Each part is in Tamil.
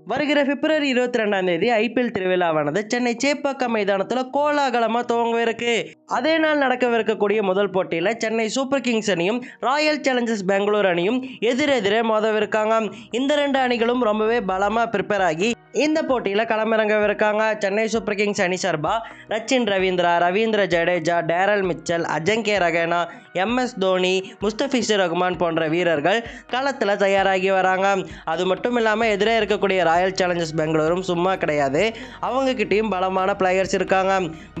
வருகிற பிப்ரவரி 22ஆம் தேதி ஐபிஎல் திருவிழாவானது சென்னை சேப்பாக்கம் மைதானத்தில் கோலாகலமாக துவங்கவிருக்கு. அதே நாள் நடக்கவிருக்கக்கூடிய முதல் போட்டியில் சென்னை சூப்பர் கிங்ஸ் அணியும் ராயல் சேலஞ்சர்ஸ் பெங்களூர் அணியும் எதிரெதிரே மோதவிருக்காங்க. இந்த ரெண்டு அணிகளும் ரொம்பவே பலமாக ப்ரிப்பேர் ஆகி இந்த போட்டியில் களமிறங்கவிருக்காங்க. சென்னை சூப்பர் கிங்ஸ் அணி சார்பா Rachin Ravindra, Ravindra Jadeja, Daryl Mitchell, Ajinkya Rahane, MS Dhoni, Mustafizur Rahman போன்ற வீரர்கள் களத்தில் தயாராகி வராங்க. அது மட்டும் இல்லாமல் எதிரே இருக்கக்கூடிய ராயல் சேலஞ்சர்ஸ் பெங்களூரும் சும்மா கிடையாது. அவங்க கிட்டேயும் பலமான பிளேயர்ஸ் இருக்காங்க.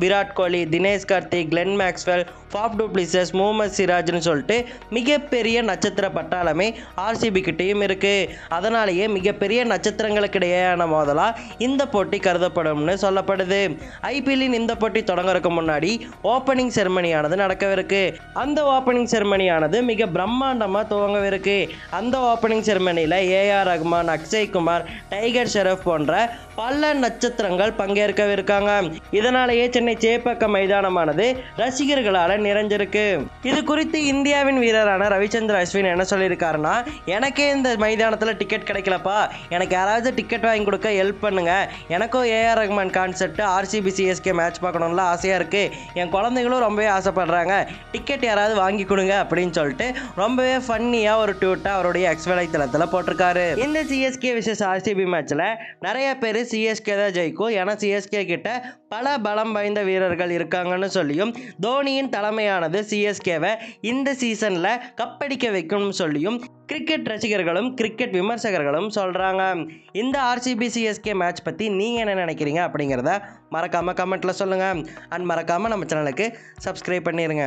Virat Kohli, Dinesh Karthik, Glenn Maxwell, Faf du Plessis, Mohammed சிராஜ்னு சொல்லிட்டு மிகப்பெரிய நட்சத்திர பட்டாளமே RCB கிட்டேயும் இருக்கு. அதனாலேயே மிகப்பெரிய நட்சத்திரங்களுக்கு இடையேயான மோதலா இந்த போட்டி கருதப்படும்னு சொல்லப்படுது. ஐபிஎல்லின் இந்த போட்டி தொடங்குறதுக்கு முன்னாடி ஓப்பனிங் செரமனியானது நடக்கவிருக்கு. அந்த ஓப்பனிங் செரமனியானது மிக பிரம்மாண்டமாக துவங்கவிருக்கு. அந்த ஓப்பனிங் செரமனியில் AR ரஹ்மான், அக்ஷய் குமார், டைகர் ஷெராப் போன்ற பல நட்சத்திரங்கள் பங்கேற்கவிருக்காங்க. இதனாலேயே சென்னை சேப்பாக்கம் மைதானமானது ரசிகர்களால் நிறைஞ்சிருக்கு. இது குறித்து இந்தியாவின் வீரரான ரவிச்சந்திரன் அஸ்வின் என்ன சொல்லியிருக்காருன்னா, எனக்கே இந்த மைதானத்தில் டிக்கெட் கிடைக்கலப்பா, எனக்கு யாராவது டிக்கெட் வாங்கி கொடுக்க ஹெல்ப் பண்ணுங்க. எனக்கும் AR Rahman concept RCB CSK match பார்க்கணும்ல ஆசையாக இருக்குது. என் குழந்தைகளும் ரொம்பவே ஆசைப்படுறாங்க. டிக்கெட் யாராவது வாங்கி கொடுங்க அப்படின்னு சொல்லிட்டு ரொம்பவே ஃபன்னியாக ஒரு ட்வீட்டை அவருடைய எக்ஸ் வலைத்தளத்தில் போட்டிருக்காரு. இந்த CSK vs RCB மேட்ச்சில் நிறைய பேர் CSK தான் ஜெயிக்கும், ஏன்னா CSK கிட்ட பல பலம் வாய்ந்த வீரர்கள் இருக்காங்கன்னு சொல்லியும், தோனியின் தலைமையானது CSKவை இந்த சீசனில் கப்படிக்க வைக்கும்னு சொல்லியும் கிரிக்கெட் ரசிகர்களும் கிரிக்கெட் விமர்சகர்களும் சொல்கிறாங்க. இந்த RCB CSK மேட்ச் பற்றி நீங்கள் என்ன நினைக்கிறீங்க அப்படிங்கிறத மறக்காமல் கமெண்ட்டில் சொல்லுங்கள். அண்ட் மறக்காமல் நம்ம சேனலுக்கு சப்ஸ்கிரைப் பண்ணிடுங்க.